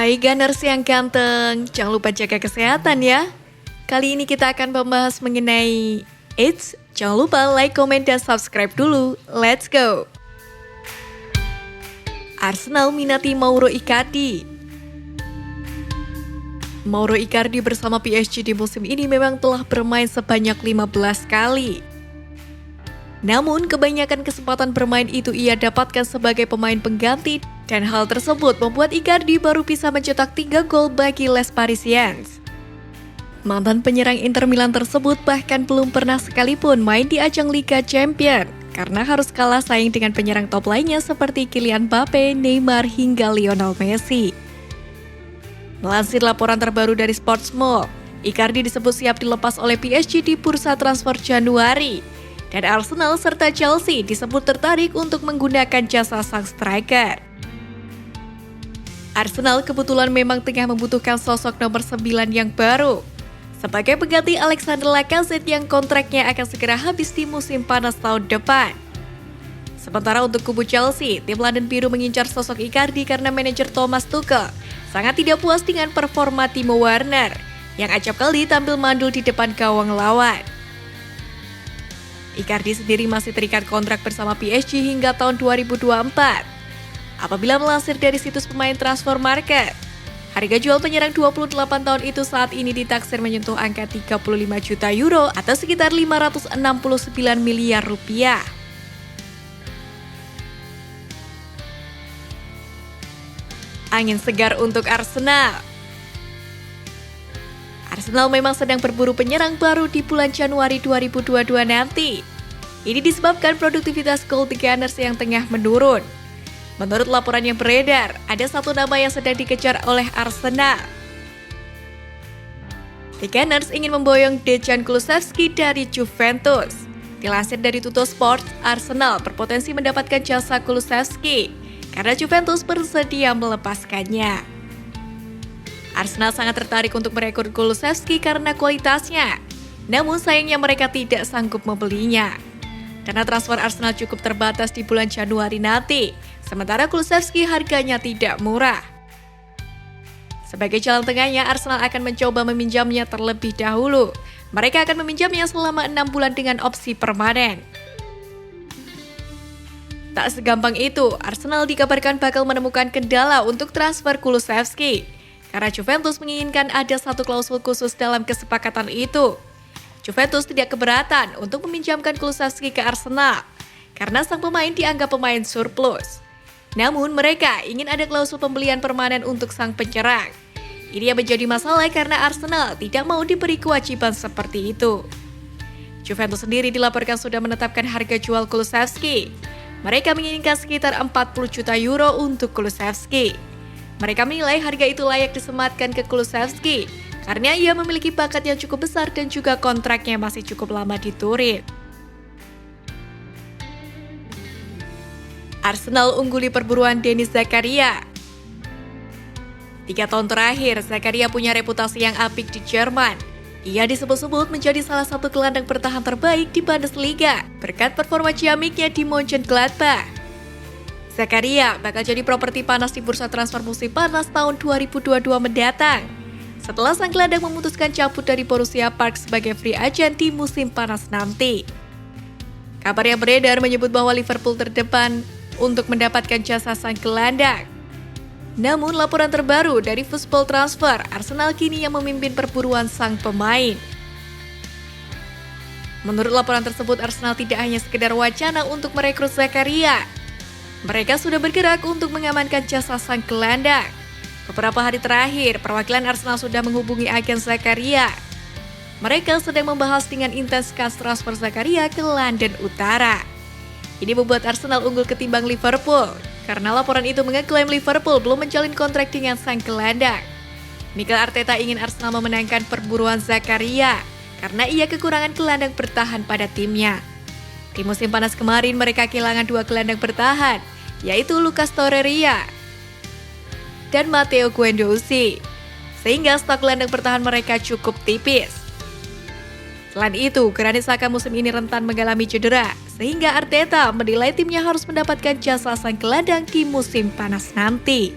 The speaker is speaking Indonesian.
Hai Gunners yang ganteng, jangan lupa jaga kesehatan ya. Kali ini kita akan membahas mengenai jangan lupa like, komen, dan subscribe dulu. Let's go! Arsenal minati Mauro Icardi. Mauro Icardi bersama PSG di musim ini memang telah bermain sebanyak 15 kali. Namun, kebanyakan kesempatan bermain itu ia dapatkan sebagai pemain pengganti, dan hal tersebut membuat Icardi baru bisa mencetak 3 gol bagi Les Parisiens. Mantan penyerang Inter Milan tersebut bahkan belum pernah sekalipun main di ajang Liga Champions, karena harus kalah saing dengan penyerang top lainnya seperti Kylian Mbappe, Neymar, hingga Lionel Messi. Melansir laporan terbaru dari Sportsmo, Icardi disebut siap dilepas oleh PSG di bursa transfer Januari. Dan Arsenal serta Chelsea disebut tertarik untuk menggunakan jasa sang striker. Arsenal kebetulan memang tengah membutuhkan sosok nomor 9 yang baru, sebagai pengganti Alexander Lacazette yang kontraknya akan segera habis di musim panas tahun depan. Sementara untuk kubu Chelsea, tim London Biru mengincar sosok Icardi karena manajer Thomas Tuchel sangat tidak puas dengan performa Timo Werner yang acap kali tampil mandul di depan gawang lawan. Icardi sendiri masih terikat kontrak bersama PSG hingga tahun 2024. Apabila melansir dari situs pemain transfer market, harga jual penyerang 28 tahun itu saat ini ditaksir menyentuh angka 35 juta euro atau sekitar 569 miliar rupiah. Angin segar untuk Arsenal. Arsenal memang sedang berburu penyerang baru di bulan Januari 2022 nanti. Ini disebabkan produktivitas gol The Gunners yang tengah menurun. Menurut laporan yang beredar, ada satu nama yang sedang dikejar oleh Arsenal. The Gunners ingin memboyong Dejan Kulusevski dari Juventus. Dilansir dari Tuttosport, Arsenal berpotensi mendapatkan jasa Kulusevski karena Juventus bersedia melepaskannya. Arsenal sangat tertarik untuk merekrut Kulusevski karena kualitasnya. Namun sayangnya mereka tidak sanggup membelinya. Karena transfer Arsenal cukup terbatas di bulan Januari nanti, sementara Kulusevski harganya tidak murah. Sebagai jalan tengahnya, Arsenal akan mencoba meminjamnya terlebih dahulu. Mereka akan meminjamnya selama 6 bulan dengan opsi permanen. Tak segampang itu, Arsenal dikabarkan bakal menemukan kendala untuk transfer Kulusevski. Karena Juventus menginginkan ada satu klausul khusus dalam kesepakatan itu. Juventus tidak keberatan untuk meminjamkan Kulusevski ke Arsenal, karena sang pemain dianggap pemain surplus. Namun mereka ingin ada klausul pembelian permanen untuk sang penyerang. Ini yang menjadi masalah karena Arsenal tidak mau diberi kewajiban seperti itu. Juventus sendiri dilaporkan sudah menetapkan harga jual Kulusevski. Mereka menginginkan sekitar 40 juta euro untuk Kulusevski. Mereka menilai harga itu layak disematkan ke Kulusevski karena ia memiliki bakat yang cukup besar dan juga kontraknya masih cukup lama di Turin. Arsenal ungguli perburuan Denis Zakaria. 3 tahun terakhir, Zakaria punya reputasi yang apik di Jerman. Ia disebut-sebut menjadi salah satu gelandang bertahan terbaik di Bundesliga berkat performa ciamiknya di Mönchengladbach. Zakaria bakal jadi properti panas di bursa transfer musim panas tahun 2022 mendatang. Setelah sang gelandang memutuskan cabut dari Borussia Park sebagai free agent di musim panas nanti. Kabar yang beredar menyebut bahwa Liverpool terdepan untuk mendapatkan jasa sang gelandang. Namun laporan terbaru dari Football Transfer, Arsenal kini yang memimpin perburuan sang pemain. Menurut laporan tersebut, Arsenal tidak hanya sekedar wacana untuk merekrut Zakaria. Mereka sudah bergerak untuk mengamankan jasa sang gelandang. Beberapa hari terakhir, perwakilan Arsenal sudah menghubungi agen Zakaria. Mereka sedang membahas dengan intens kas transfer Zakaria ke London Utara. Ini membuat Arsenal unggul ketimbang Liverpool, karena laporan itu mengeklaim Liverpool belum menjalin kontrak dengan sang gelandang. Mikel Arteta ingin Arsenal memenangkan perburuan Zakaria, karena ia kekurangan gelandang bertahan pada timnya. Di musim panas kemarin, mereka kehilangan 2 gelandang bertahan, yaitu Lucas Torreira dan Matteo Guendouzi, sehingga stok gelandang bertahan mereka cukup tipis. Selain itu, Granit Xhaka musim ini rentan mengalami cedera, sehingga Arteta menilai timnya harus mendapatkan jasa sang gelandang di musim panas nanti.